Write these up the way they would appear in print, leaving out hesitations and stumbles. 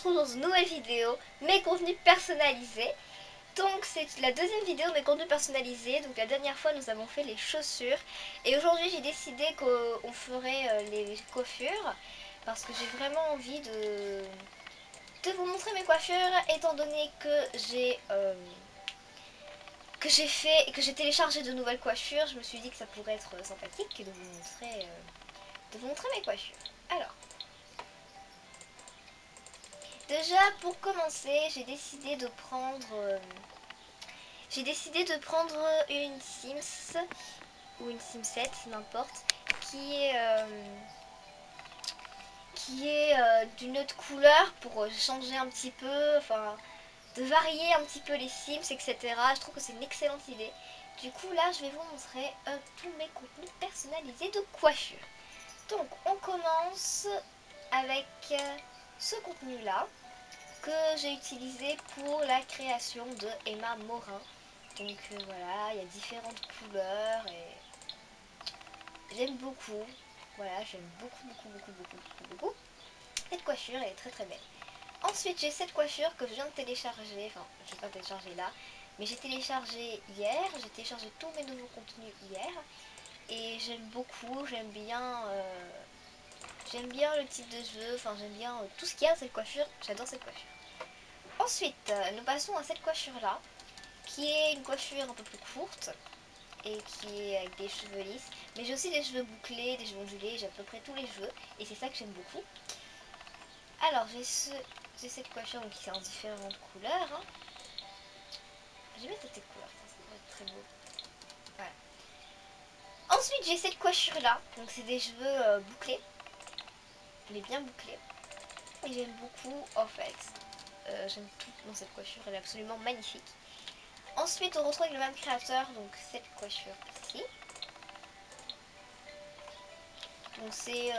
retrouve dans une nouvelle vidéo, mes contenus personnalisés. Donc c'est la deuxième vidéo mes contenus personnalisés. Donc la dernière fois nous avons fait les chaussures. Et aujourd'hui j'ai décidé qu'on ferait les coiffures. Parce que j'ai vraiment envie de vous montrer mes coiffures. Étant donné que j'ai téléchargé de nouvelles coiffures, je me suis dit que ça pourrait être sympathique de vous montrer mes coiffures. Alors, déjà pour commencer, j'ai décidé de prendre une Sims ou une Sims 7, n'importe, qui est d'une autre couleur pour changer un petit peu, enfin de varier un petit peu les Sims, etc. Je trouve que c'est une excellente idée. Du coup là je vais vous montrer tous mes contenus personnalisés de coiffure. Donc on commence avec ce contenu là que j'ai utilisé pour la création de Emma Morin. Donc voilà, il y a différentes couleurs et j'aime beaucoup. Voilà, j'aime beaucoup. Cette coiffure elle est très très belle. Ensuite j'ai cette coiffure que je viens de télécharger, enfin je vais pas télécharger là, mais j'ai téléchargé hier, j'ai téléchargé tous mes nouveaux contenus hier. Et j'aime beaucoup, j'aime bien le type de cheveux, enfin j'aime bien tout ce qu'il y a dans cette coiffure, j'adore cette coiffure. Ensuite, nous passons à cette coiffure là, qui est une coiffure un peu plus courte et qui est avec des cheveux lisses. Mais j'ai aussi des cheveux bouclés, des cheveux ondulés, j'ai à peu près tous les cheveux et c'est ça que j'aime beaucoup. Alors j'ai cette coiffure donc, qui est en différentes couleurs. Hein. J'aime bien cette couleur, ça pourrait être très beau. Voilà. Ensuite j'ai cette coiffure là, donc c'est des cheveux bouclés, mais bien bouclés. Et j'aime beaucoup en fait. J'aime tout dans cette coiffure, elle est absolument magnifique. Ensuite on retrouve avec le même créateur, donc cette coiffure ici. Donc c'est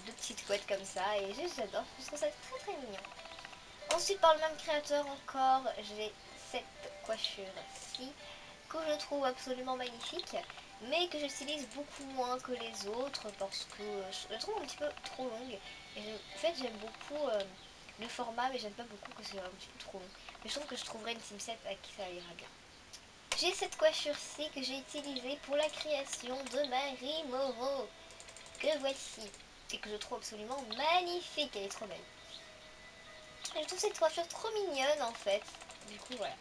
deux petites couettes comme ça et j'adore, je trouve ça très très mignon. Ensuite par le même créateur encore, j'ai cette coiffure-ci que je trouve absolument magnifique, mais que j'utilise beaucoup moins que les autres parce que je la trouve un petit peu trop longue. Et en fait j'aime beaucoup le format, mais j'aime pas beaucoup que c'est un petit peu trop long. Mais je trouve que je trouverai une Sim7 à qui ça ira bien. J'ai cette coiffure-ci que j'ai utilisée pour la création de Marie Moreau, que voici, et que je trouve absolument magnifique, elle est trop belle. Je trouve cette coiffure trop mignonne en fait, du coup voilà.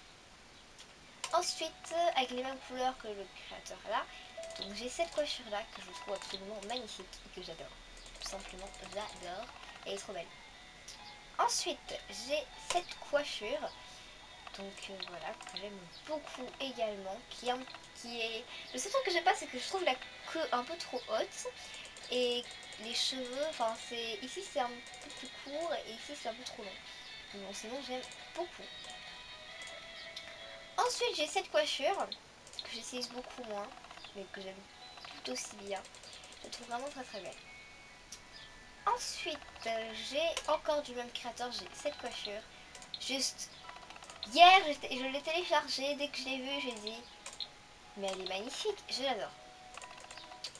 Ensuite, avec les mêmes couleurs que le créateur là, donc j'ai cette coiffure là que je trouve absolument magnifique et que j'adore. Tout simplement, j'adore, elle est trop belle. Ensuite, j'ai cette coiffure, donc voilà, que j'aime beaucoup également, Le seul truc que j'aime pas, c'est que je trouve la queue un peu trop haute. Et les cheveux, enfin c'est ici c'est un peu plus court et ici c'est un peu trop long. Bon, sinon j'aime beaucoup. Ensuite j'ai cette coiffure que j'utilise beaucoup moins, mais que j'aime tout aussi bien. Je la trouve vraiment très très belle. Ensuite j'ai encore du même créateur, j'ai cette coiffure. Juste hier je l'ai téléchargée, dès que je l'ai vue j'ai dit mais elle est magnifique, je l'adore.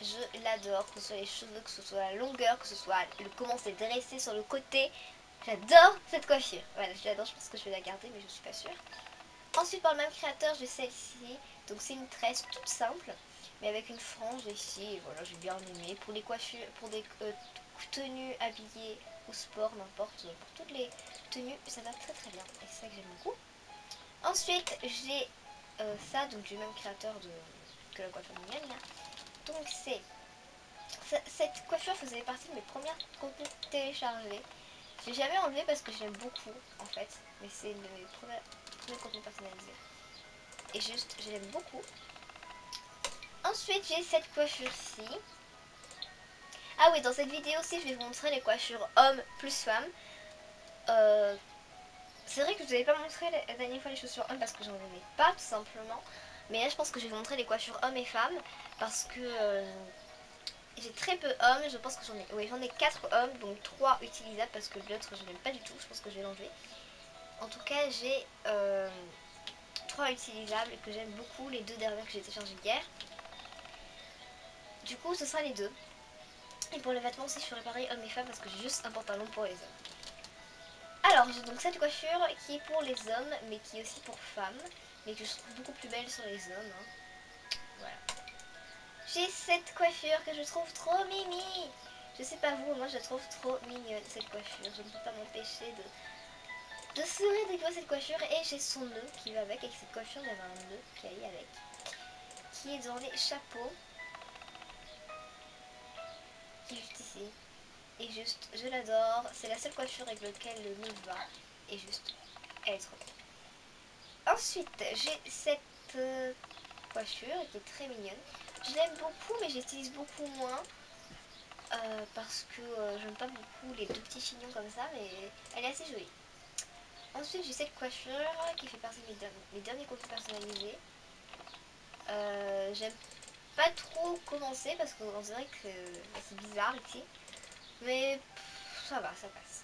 Je l'adore, que ce soit les cheveux, que ce soit la longueur, que ce soit comment c'est dressé sur le côté. J'adore cette coiffure. Voilà, je l'adore, je pense que je vais la garder, mais je suis pas sûre. Ensuite, par le même créateur, j'ai celle-ci. Donc c'est une tresse toute simple, mais avec une frange ici. Et voilà, j'ai bien aimé. Pour les coiffures, pour des tenues habillées au sport, n'importe. Pour toutes les tenues, ça va très très bien. Et c'est ça que j'aime beaucoup. Ensuite, j'ai ça, donc du même créateur que la coiffure mignonne là. Donc cette coiffure faisait partie de mes premières contenus téléchargés. Je l'ai jamais enlevé parce que je l'aime beaucoup en fait, mais c'est une de mes premiers contenus personnalisés. Et juste, je l'aime beaucoup. Ensuite, j'ai cette coiffure-ci. Ah oui, dans cette vidéo aussi, je vais vous montrer les coiffures hommes plus femmes. C'est vrai que je vous avais pas montré la dernière fois les chaussures hommes parce que j'en aimais pas tout simplement. Mais là, je pense que je vais vous montrer les coiffures hommes et femmes parce que j'ai très peu hommes, je pense que j'en ai 4 hommes, donc 3 utilisables parce que l'autre je n'aime pas du tout, je pense que je vais l'enlever. En tout cas j'ai 3 utilisables que j'aime beaucoup, les 2 dernières que j'ai téléchargées hier. Du coup ce sera les 2. Et pour les vêtements aussi je ferai pareil hommes et femmes parce que j'ai juste un pantalon pour les hommes. Alors, j'ai donc cette coiffure qui est pour les hommes, mais qui est aussi pour femmes, mais que je trouve beaucoup plus belle sur les hommes. Hein. Voilà. J'ai cette coiffure que je trouve trop mimi. Je sais pas vous, moi je la trouve trop mignonne cette coiffure. Je ne peux pas m'empêcher de sourire dès que je vois cette coiffure. Et j'ai son nœud qui va avec cette coiffure. Il y avait un nœud qui allait avec, qui est dans les chapeaux, qui est juste ici. Et juste, je l'adore. C'est la seule coiffure avec laquelle le nœud va. Et juste, elle est trop belle. Ensuite, j'ai cette coiffure qui est très mignonne. Je l'aime beaucoup, mais j'utilise beaucoup moins. Parce que j'aime pas beaucoup les deux petits chignons comme ça, mais elle est assez jolie. Ensuite, j'ai cette coiffure qui fait partie de mes derniers contenus personnalisés. J'aime pas trop commencer parce qu'on dirait que c'est bizarre ici, mais ça va, ça passe.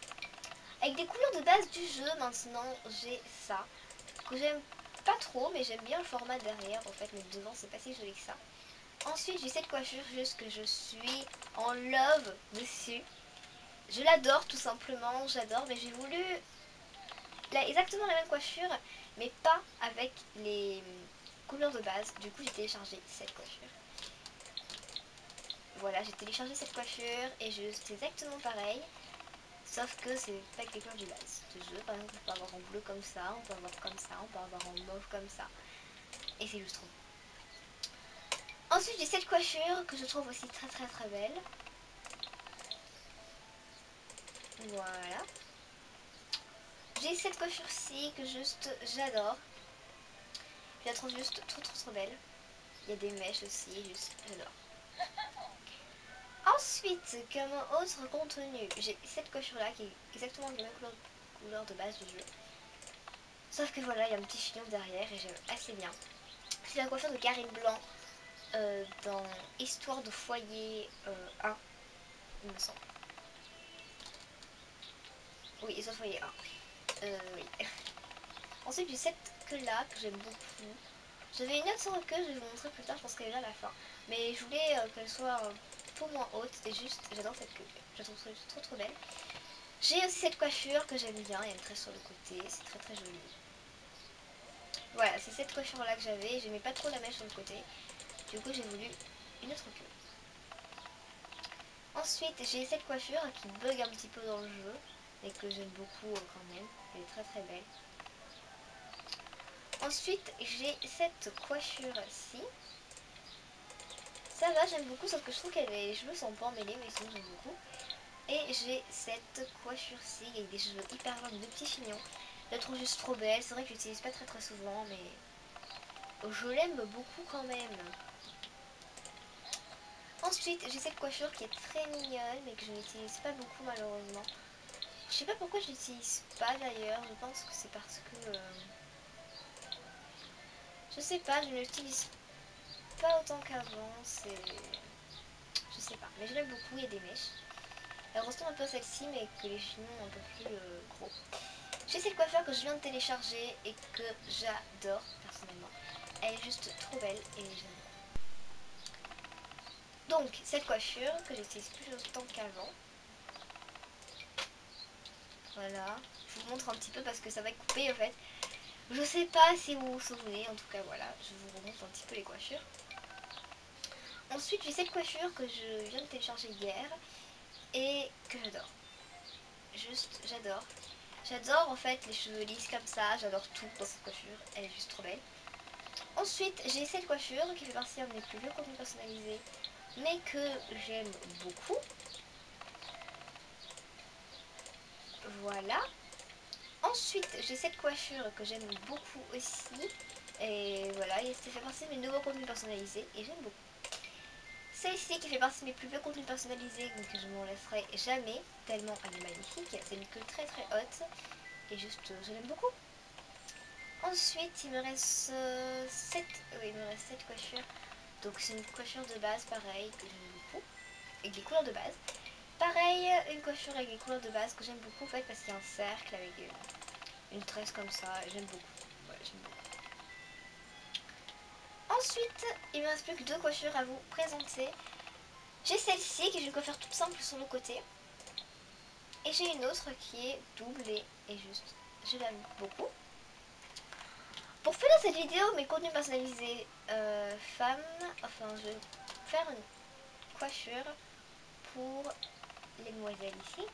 Avec des couleurs de base du jeu, maintenant, j'ai ça que j'aime pas trop, mais j'aime bien le format derrière. En fait, mais devant, c'est pas si joli que ça. Ensuite, j'ai cette coiffure juste que je suis en love dessus. Je l'adore tout simplement, j'adore, mais j'ai voulu exactement la même coiffure, mais pas avec les couleurs de base. Du coup, j'ai téléchargé cette coiffure. Voilà, j'ai téléchargé cette coiffure et c'est exactement pareil, sauf que c'est pas avec les couleurs de base du jeu. Par exemple, on peut avoir en bleu comme ça, on peut avoir comme ça, on peut avoir en mauve comme ça, et c'est juste trop. Ensuite, j'ai cette coiffure que je trouve aussi très très très belle. Voilà. J'ai cette coiffure-ci que juste j'adore. Je la trouve juste trop trop trop belle. Il y a des mèches aussi, juste j'adore. Ensuite, comme autre contenu, j'ai cette coiffure-là qui est exactement la même couleur de base du jeu. Sauf que voilà, il y a un petit chignon derrière et j'aime assez bien. C'est la coiffure de Karine Blanc dans Histoire de foyer 1, il me semble. Oui, Histoire de foyer 1. Oui. Ensuite, j'ai cette queue-là que j'aime beaucoup. J'avais une autre sur que je vais vous montrer plus tard, je pense qu'elle est là à la fin. Mais je voulais qu'elle soit un peu moins haute et juste, j'adore cette queue. Je la trouve trop trop belle. J'ai aussi cette coiffure que j'aime bien, il y a une tresse sur le côté, c'est très très joli. Voilà, c'est cette coiffure là que j'avais, j'aimais pas trop la mèche sur le côté. Du coup j'ai voulu une autre queue. Ensuite j'ai cette coiffure qui bug un petit peu dans le jeu, mais que j'aime beaucoup quand même, elle est très très belle. Ensuite j'ai cette coiffure-ci. Ça va, j'aime beaucoup, sauf que je trouve que les cheveux sont pas emmêlés, mais sinon j'aime beaucoup. Et j'ai cette coiffure-ci avec des cheveux hyper longs, de petits chignons. Je la trouve juste trop belle, c'est vrai que je l'utilise pas très très souvent, mais je l'aime beaucoup quand même. Ensuite, j'ai cette coiffure qui est très mignonne, mais que je n'utilise pas beaucoup malheureusement. Je sais pas pourquoi je l'utilise pas d'ailleurs, je pense que c'est parce que... je sais pas, je ne l'utilise pas autant qu'avant, c'est... Je sais pas, mais je l'aime beaucoup, il y a des mèches. Elle ressemble un peu à celle-ci, mais que les chignons un peu plus gros. J'ai cette coiffure que je viens de télécharger et que j'adore personnellement. Elle est juste trop belle et j'aime. Donc, cette coiffure que j'utilise plus autant qu'avant. Voilà. Je vous montre un petit peu parce que ça va couper en fait. Je sais pas si vous vous souvenez, en tout cas voilà, je vous remonte un petit peu les coiffures. Ensuite, j'ai cette coiffure que je viens de télécharger hier et que j'adore. Juste, j'adore. J'adore en fait les cheveux lisses comme ça, j'adore tout dans cette coiffure, elle est juste trop belle. Ensuite, j'ai cette coiffure qui fait partie d'un de mes plus vieux contenus personnalisés, mais que j'aime beaucoup. Voilà. Ensuite, j'ai cette coiffure que j'aime beaucoup aussi. Et voilà, ça fait partie de mes nouveaux contenus personnalisés et j'aime beaucoup. Celle-ci qui fait partie de mes plus vieux contenus personnalisés, donc je ne m'en laisserai jamais, tellement elle est magnifique. C'est une queue très très haute et juste, je l'aime beaucoup. Ensuite, il me reste cette coiffure. Donc c'est une coiffure de base, pareil, que j'aime beaucoup, avec des couleurs de base. Pareil, une coiffure avec des couleurs de base que j'aime beaucoup en fait parce qu'il y a un cercle avec une tresse comme ça, j'aime beaucoup. Ouais, j'aime beaucoup. Ensuite, il me reste plus que deux coiffures à vous présenter. J'ai celle-ci qui est une coiffure toute simple sur le côté. Et j'ai une autre qui est doublée et juste, je l'aime beaucoup. Pour finir cette vidéo, mes contenus personnalisés femmes, enfin je vais faire une coiffure pour les demoiselles ici.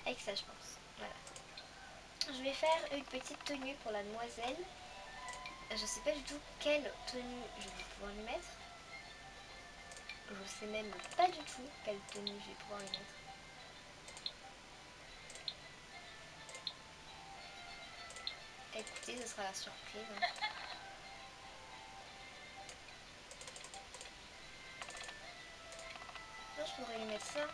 Avec ça je pense, voilà. Je vais faire une petite tenue pour la demoiselle. Je sais pas du tout quelle tenue je vais pouvoir lui mettre. Je sais même pas du tout quelle tenue je vais pouvoir lui mettre. Écoutez, ce sera la surprise. Non, je pourrais lui mettre ça.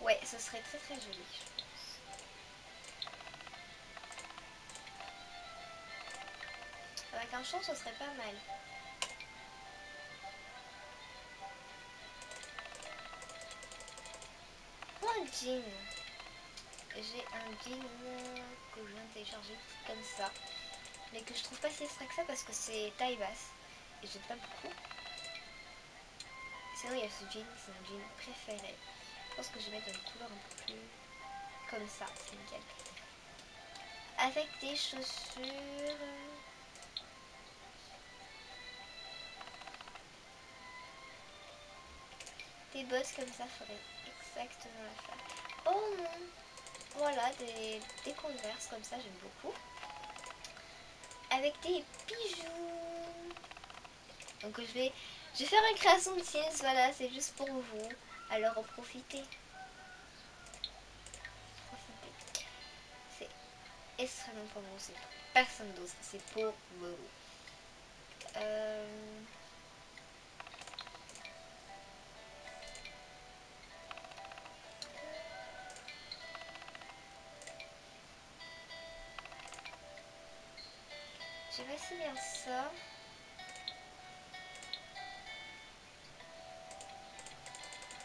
Ouais, ce serait très très joli, je pense. Avec un chant, ce serait pas mal. Oh, un jean. J'ai un jean que je viens de télécharger comme ça. Mais que je trouve pas si extra que ça parce que c'est taille basse. Et j'aime pas beaucoup. Sinon, il y a ce jean, c'est un jean préféré. Je pense que je vais mettre une couleur un peu plus comme ça, c'est nickel. Avec des chaussures. Des bosses comme ça ferait exactement l'affaire. Oh non! Voilà, des Converse comme ça, j'aime beaucoup. Avec des bijoux. Donc je vais faire une création de Sims, voilà, c'est juste pour vous. Alors en profitez. C'est extrêmement pour vous, c'est personne d'autre, c'est pour vous. Je sais pas si bien ça.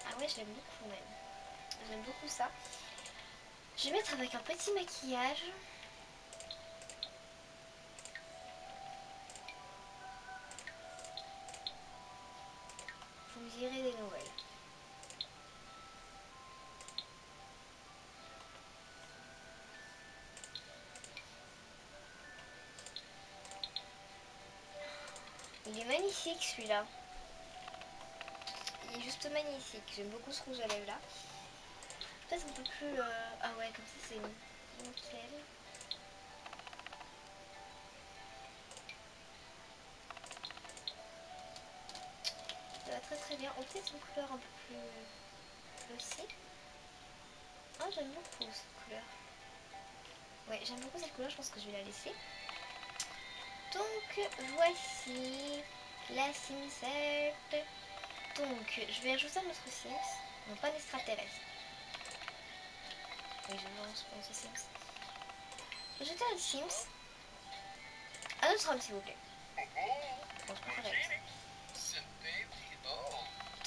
Ah ouais, j'aime beaucoup même. J'aime beaucoup ça. Je vais mettre avec un petit maquillage. Vous me direz des nouvelles. Il est magnifique celui-là. Il est juste magnifique. J'aime beaucoup ce rouge à lèvres là. Peut-être un peu plus... Ah ouais, comme ça c'est nickel. Ça va très très bien. On peut-être une couleur un peu plus aussi. Ah, j'aime beaucoup cette couleur. Ouais, j'aime beaucoup cette couleur. Je pense que je vais la laisser. Donc, voici la Simsette. Donc, je vais ajouter un autre Sims. Non, pas l'extraterrestre. Oui, je pense au Sims. Ajouter un Sims. Un autre homme, s'il vous plaît. Bon, c'est pas correct.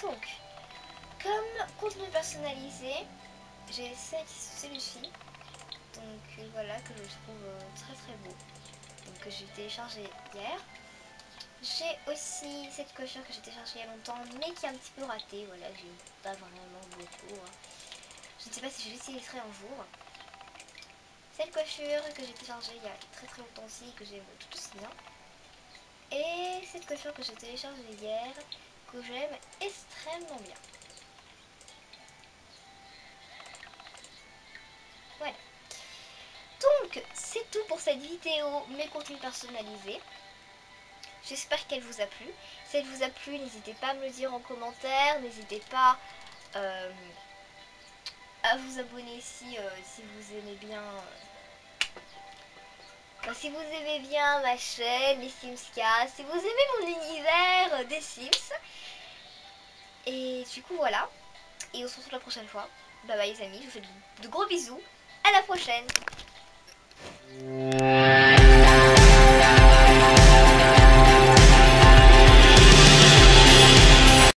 Donc, comme contenu personnalisé, j'ai celui-ci. Donc voilà, que je trouve très très beau. Donc que j'ai téléchargé hier. J'ai aussi cette coiffure que j'ai téléchargée il y a longtemps, mais qui est un petit peu ratée. Voilà, j'ai pas vraiment beaucoup. Je ne sais pas si je l'utiliserai un jour. Cette coiffure que j'ai téléchargée il y a très très longtemps aussi, que j'aime tout aussi bien. Et cette coiffure que j'ai téléchargée hier, que j'aime extrêmement bien. Voilà. Donc, c'est tout pour cette vidéo, mes contenus personnalisés. J'espère qu'elle vous a plu. Si elle vous a plu, n'hésitez pas à me le dire en commentaire. N'hésitez pas à vous abonner ici si vous aimez bien. Si vous aimez bien ma chaîne, les Simscast, si vous aimez mon univers des Sims. Et du coup, voilà. Et on se retrouve la prochaine fois. Bye bye les amis, je vous fais de gros bisous. À la prochaine.